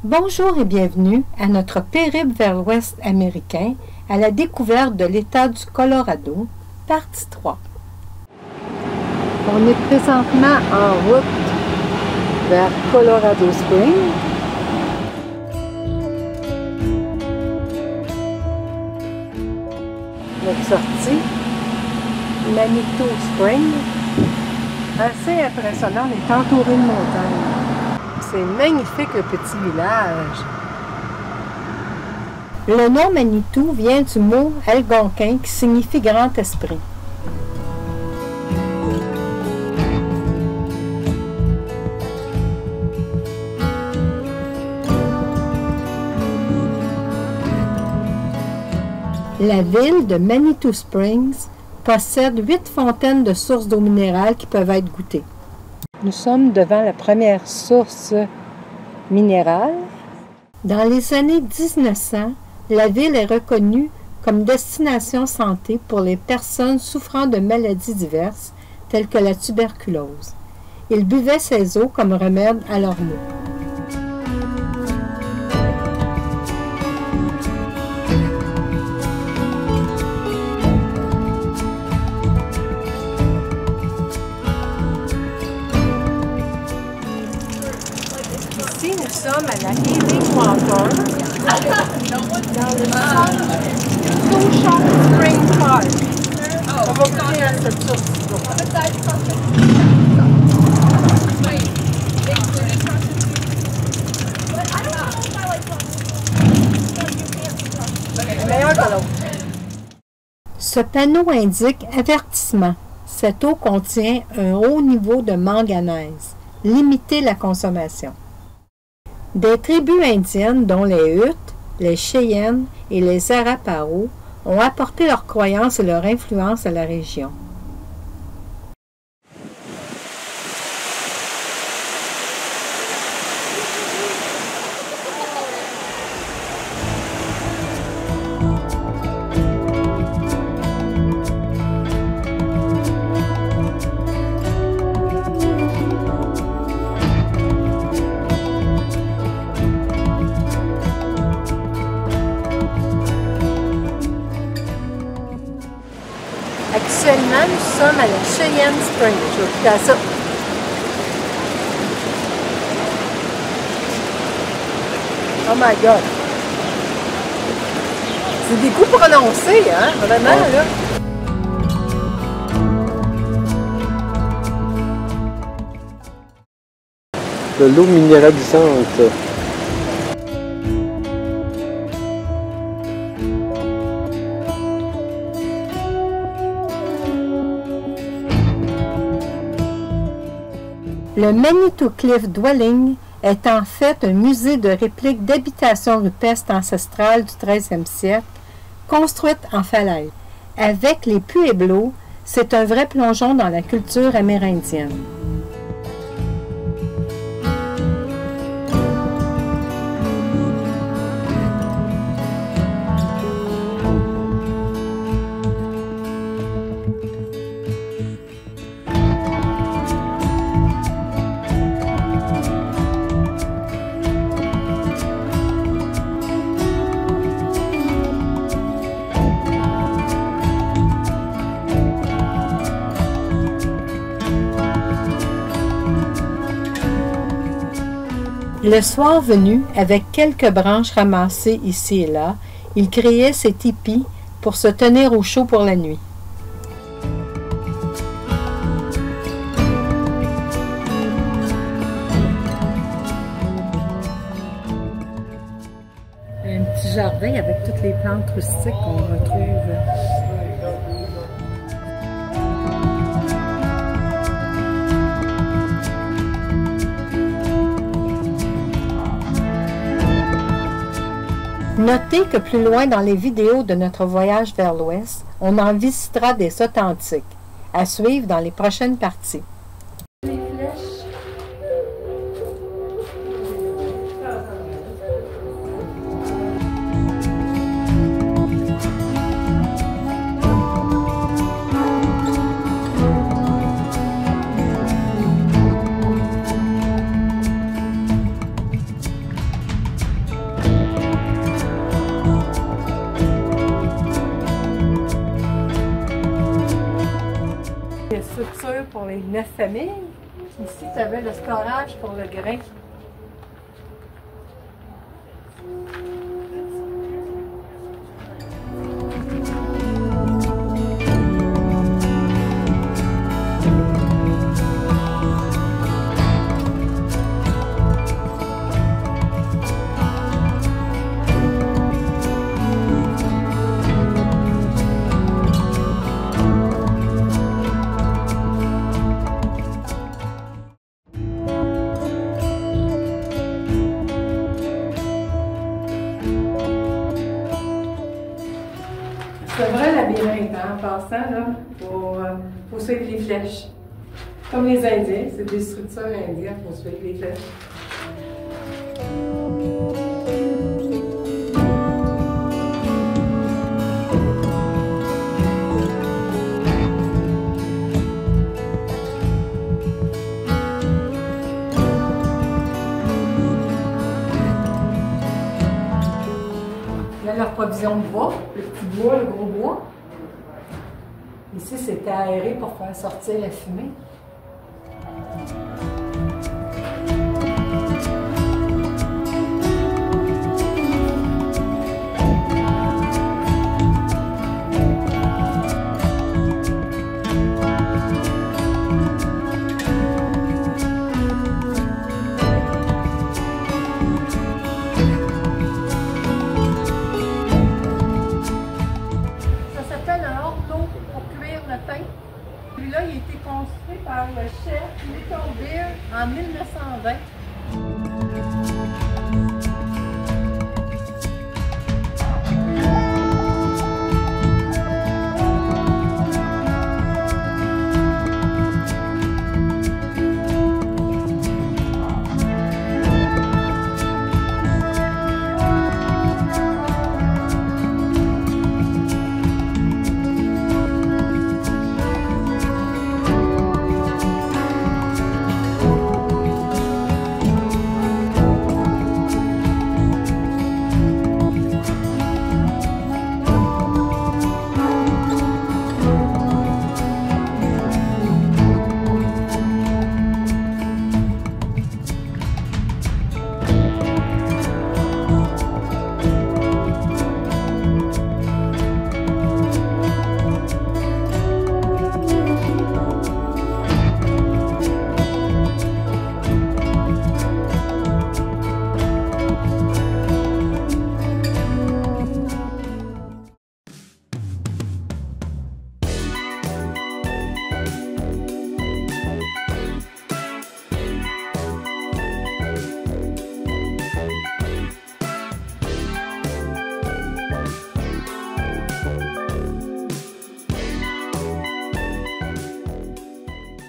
Bonjour et bienvenue à notre périple vers l'Ouest américain à la découverte de l'État du Colorado, partie 3. On est présentement en route vers Colorado Springs. Notre sortie, Manitou Springs. Assez impressionnant, on est entouré de montagnes. C'est magnifique le petit village. Le nom Manitou vient du mot algonquin qui signifie grand esprit. La ville de Manitou Springs possède 8 fontaines de sources d'eau minérale qui peuvent être goûtées. Nous sommes devant la première source minérale. Dans les années 1900, la ville est reconnue comme destination santé pour les personnes souffrant de maladies diverses, telles que la tuberculose. Ils buvaient ces eaux comme remède à leurs maux. Ici, nous sommes à la Healing Water, dans le Souchon Spring Park. On va goûter à cette source d'eau. C'est meilleur que l'autre. Ce panneau indique avertissement. Cette eau contient un haut niveau de manganèse. Limitez la consommation. Des tribus indiennes, dont les Utes, les Cheyennes et les Arapaho, ont apporté leur croyance et leur influence à la région. Actuellement, nous sommes à la Cheyenne Spring. Je vais goûter à ça. Oh my God! C'est des goûts prononcés, hein? Vraiment, là. De l'eau minéralisante. Le Manitou Cliff Dwelling est en fait un musée de répliques d'habitations rupestres ancestrales du 13e siècle, construites en falaise. Avec les pueblos, c'est un vrai plongeon dans la culture amérindienne. Le soir venu, avec quelques branches ramassées ici et là, il créait ses tipis pour se tenir au chaud pour la nuit. Un petit jardin avec toutes les plantes rustiques qu'on retrouve. Notez que plus loin dans les vidéos de notre voyage vers l'ouest, on en visitera des authentiques, à suivre dans les prochaines parties. structure pour les 9 familles. Ici, tu avais le storage pour le grain. C'est un vrai labyrinthe, hein, en passant, là, faut suivre les flèches. Comme les Indiens, c'est des structures indiennes, il faut suivre les flèches. Là, leur provision de bois, le petit bois, le gros bois. Ici, c'était aéré pour faire sortir la fumée. Celui-là, il a été construit par le chef Nicholville en 1920.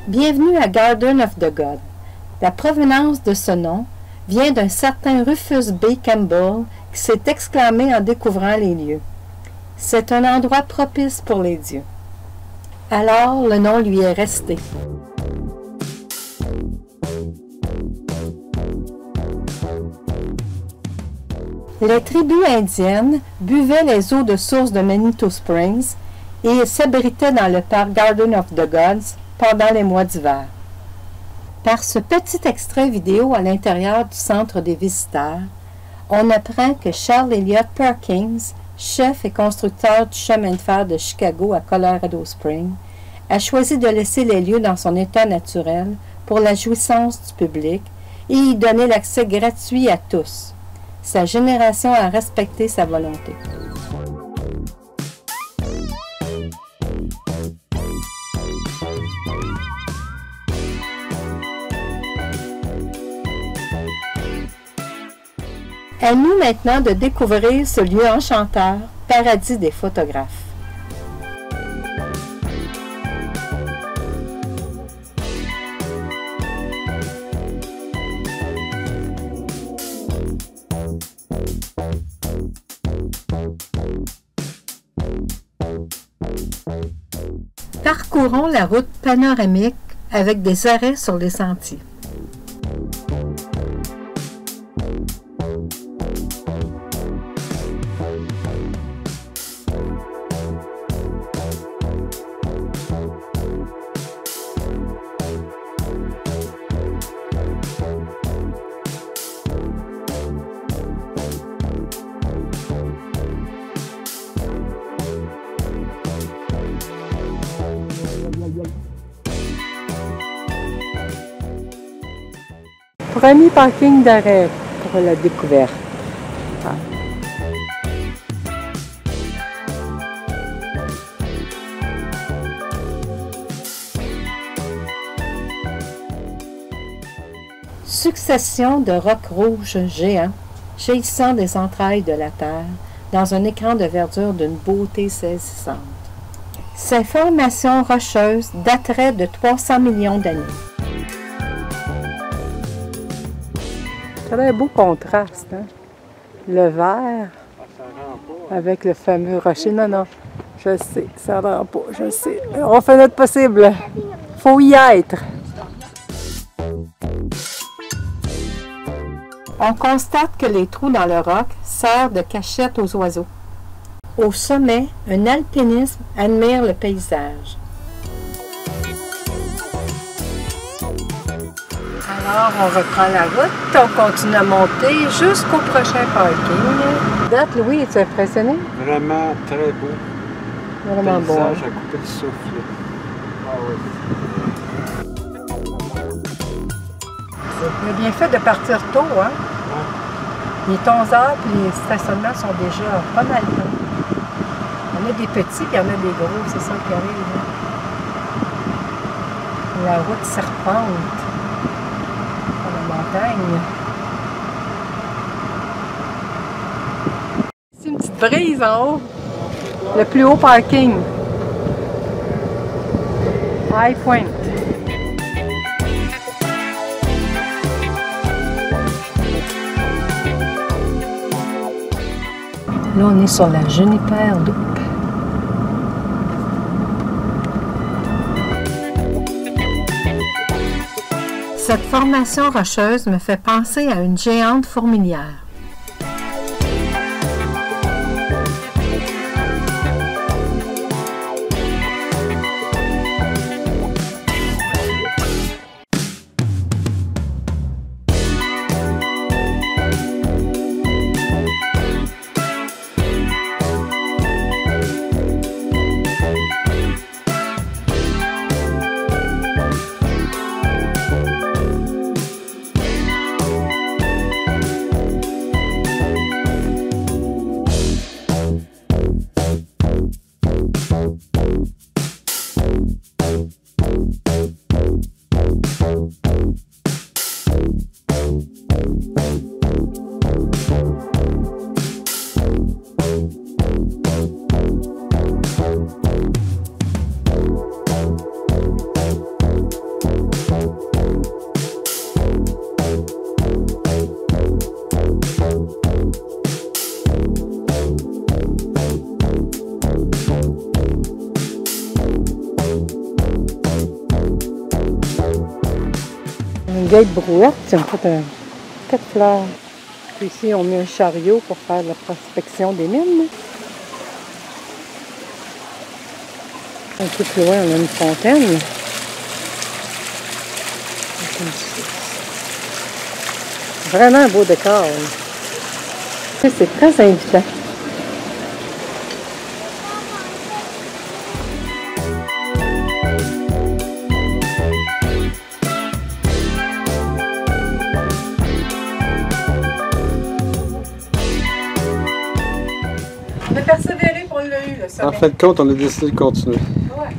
Bienvenue à Garden of the Gods. La provenance de ce nom vient d'un certain Rufus B. Campbell qui s'est exclamé en découvrant les lieux. C'est un endroit propice pour les dieux. Alors le nom lui est resté. Les tribus indiennes buvaient les eaux de source de Manitou Springs et s'abritaient dans le parc Garden of the Gods pendant les mois d'hiver. Par ce petit extrait vidéo à l'intérieur du centre des visiteurs, on apprend que Charles Elliott Perkins, chef et constructeur du chemin de fer de Chicago à Colorado Springs, a choisi de laisser les lieux dans son état naturel pour la jouissance du public et y donner l'accès gratuit à tous. Sa génération a respecté sa volonté. À nous maintenant de découvrir ce lieu enchanteur, paradis des photographes. Parcourons la route panoramique avec des arrêts sur les sentiers. premier parking d'arrêt pour la découverte. Ah. Succession de rocs rouges géants, jaillissant des entrailles de la terre, dans un écran de verdure d'une beauté saisissante. Ces formations rocheuses dateraient de 300 millions d'années. Ça a un beau contraste, hein? Le vert avec le fameux rocher. Non, non, je sais, ça ne rend pas, je sais. On fait notre possible. Faut y être. On constate que les trous dans le roc servent de cachette aux oiseaux. Au sommet, un alpiniste admire le paysage. Alors, on reprend la route, on continue à monter jusqu'au prochain parking. Date, Louis, es-tu impressionné? Vraiment très beau. Vraiment beau. Paysage à couper le souffle. Ah oui. C'est bien fait de partir tôt, hein? Il est 11 heures, puis les stationnements sont déjà pas mal tôt. Il y en a des petits, puis il y en a des gros, c'est ça qui arrive. Hein? La route serpente dans la montagne. C'est une petite brise en haut. Le plus haut parking. High Point. Là, on est sur la Juniper Loop. Cette formation rocheuse me fait penser à une géante fourmilière. Une vieille brouette, c'est en fait un tas de fleurs. Puis ici, on met un chariot pour faire la prospection des mines. Un peu plus loin, on a une fontaine. Vraiment un beau décor. C'est très invitant. On a persévéré pour le eu, le sommet. En fin de compte, on a décidé de continuer. Ouais.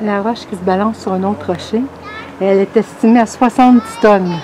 La roche qui se balance sur un autre rocher, elle est estimée à 70 tonnes.